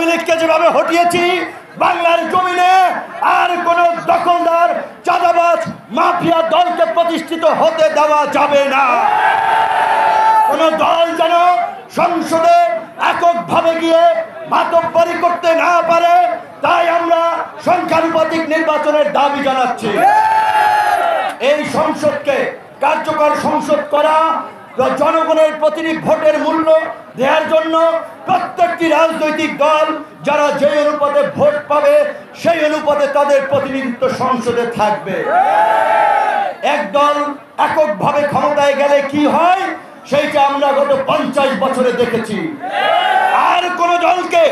আওয়ামী লীগকে যেভাবে হটিয়েছি, বাংলার জমিনে আর কোন দখলদার চাঁদাবাজ মাফিয়া দলকে প্রতিষ্ঠিত হতে দেওয়া যাবে না। কোন দল যেন সংসদে এককভাবে গিয়ে মাতব্বরি করতে না পারে, তাই আমরা সংখ্যানুপাতিক নির্বাচনের দাবি জানাচ্ছি। এই সংসদকে কার্যকর সংসদ করা, জনগণের প্রতিটি ভোটের মূল্য দেওয়ার জন্য প্রত্যেকটি রাজনৈতিক দল যারা যে অনুপাতে ভোট পাবে সেই অনুপাতে তাদের প্রতিনিধিত্ব সংসদে থাকবে। এক দল এককভাবে ক্ষমতায় গেলে কি হয় সেইটা আমরা গত 50 বছরে দেখেছি। আর কোন দলকে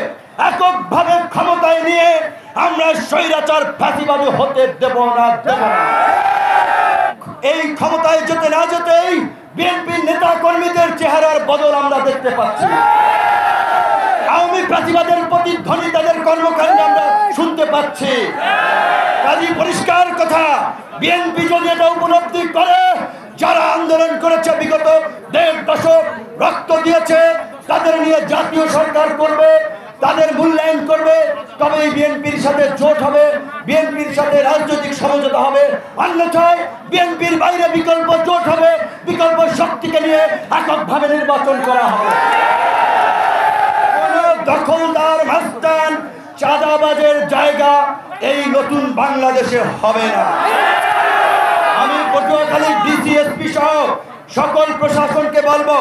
এককভাবে ক্ষমতায় নিয়ে আমরা স্বৈরাচার ফ্যাসিবাদী হতে দেব না। এই ক্ষমতায় যেতে না যেতেই বিএনপির নেতা কর্মীদের চেহারার বদল আমরা দেখতে পাচ্ছি। আওয়ামী ফ্যাসিবাদের প্রতিধ্বনি তাদের কর্মকাণ্ডে আমরা শুনতে পাচ্ছি। কাজী পরিষ্কার কথা, বিএনপি যদি এটা উপলব্ধি করে, যারা আন্দোলন করেছে বিগত 1.5 দশক রক্ত দিয়েছে, তাদের নিয়ে জাতীয় সরকার করবে, তাদের মূল্যায়ন করবে, তবেই বিএনপির সাথে জোট হবে, বিএনপির সাথে রাজনৈতিক সমঝোতা হবে। অন্যথায় বিএনপির বাইরে বিকল্প জোট হবে, বিকল্প শক্তিকে নিয়ে এককভাবে নির্বাচন করা হবে। কোন দখলদার মাস্তান চাঁদাবাজের জায়গা এই নতুন বাংলাদেশে হবে না। আমি পটুয়াখালী ডিসিএসপি সহ সকল প্রশাসনকে বলবো,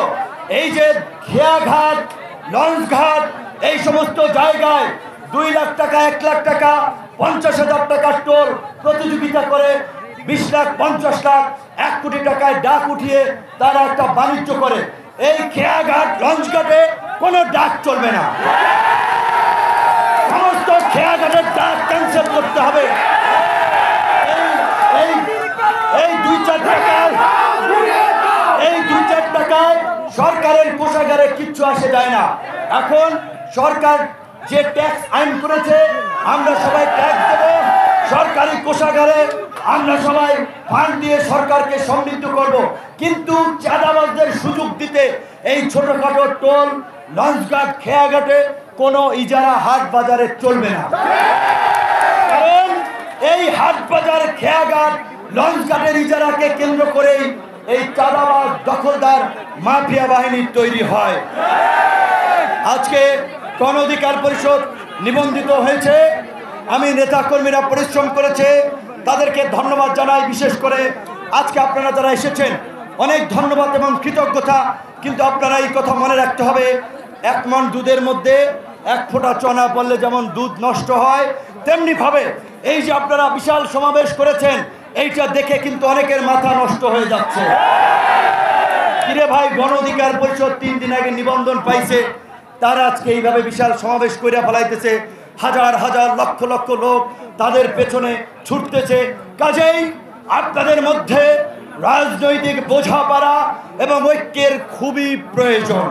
এই যে খেয়াঘাট, লঞ্চ ঘাট, এই সমস্ত জায়গায় 2 লাখ টাকা, 1 লাখ টাকা, 50,000 টাকা টোল প্রতিযোগিতা করে 20 লাখ, 50 লাখ, 1 কোটি টাকায় ডাক উঠিয়ে তারা একটা বাণিজ্য করে। এই খেয়াঘাট, লঞ্চ ঘাটে কোনো ডাক চলবে না। সমস্ত খেয়াঘাটের ডাক ক্যান্সেল করতে হবে। এই 2-4 টাকায় সরকারের কোষাগারে কিচ্ছু আসে যায় না। এখন সরকার যে ট্যাক্স আইন করেছে, আমরা সবাই ট্যাক্স দেব সরকারি কোষাগারে, আমরা সবাই ফান্ড দিয়ে সরকারকে সমৃদ্ধ করব। কিন্তু চাঁদাবাজদের সুযোগ দিতে এই ছোটখাটো টোল, লঞ্চঘাট, খেয়াঘাটে কোনো ইজারা হাট বাজারে চলবে না। কারণ এই হাট বাজার, খেয়াঘাট, লঞ্চঘাটের ইজারাকে কেন্দ্র করেই এই চাঁদাবাজ দখলদার মাফিয়া বাহিনী তৈরি হয়। আজকে গণ অধিকার পরিষদ নিবন্ধিত হয়েছে, আমি নেতা কর্মীরা পরিশ্রম করেছে, তাদেরকে ধন্যবাদ জানাই। বিশেষ করে আজকে আপনারা যারা এসেছেন অনেক ধন্যবাদ এবং কৃতজ্ঞতা। কিন্তু আপনারা এই কথা মনে রাখতে হবে, 1 মণ দুধের মধ্যে 1 ফোঁটা চনা পড়লে যেমন দুধ নষ্ট হয়, তেমনি ভাবে এই যে আপনারা বিশাল সমাবেশ করেছেন, এইটা দেখে কিন্তু অনেকের মাথা নষ্ট হয়ে যাচ্ছে। কিরে ভাই, গণ অধিকার পরিষদ 3 দিন আগে নিবন্ধন পাইছে, তারা আজকে এইভাবে বিশাল সমাবেশ করে ফেলাইতেছে, হাজার হাজার লক্ষ লক্ষ লোক তাদের পেছনে ছুটতেছে। কাজেই আপনাদের মধ্যে রাজনৈতিক বোঝাপড়া এবং ঐক্যের খুবই প্রয়োজন।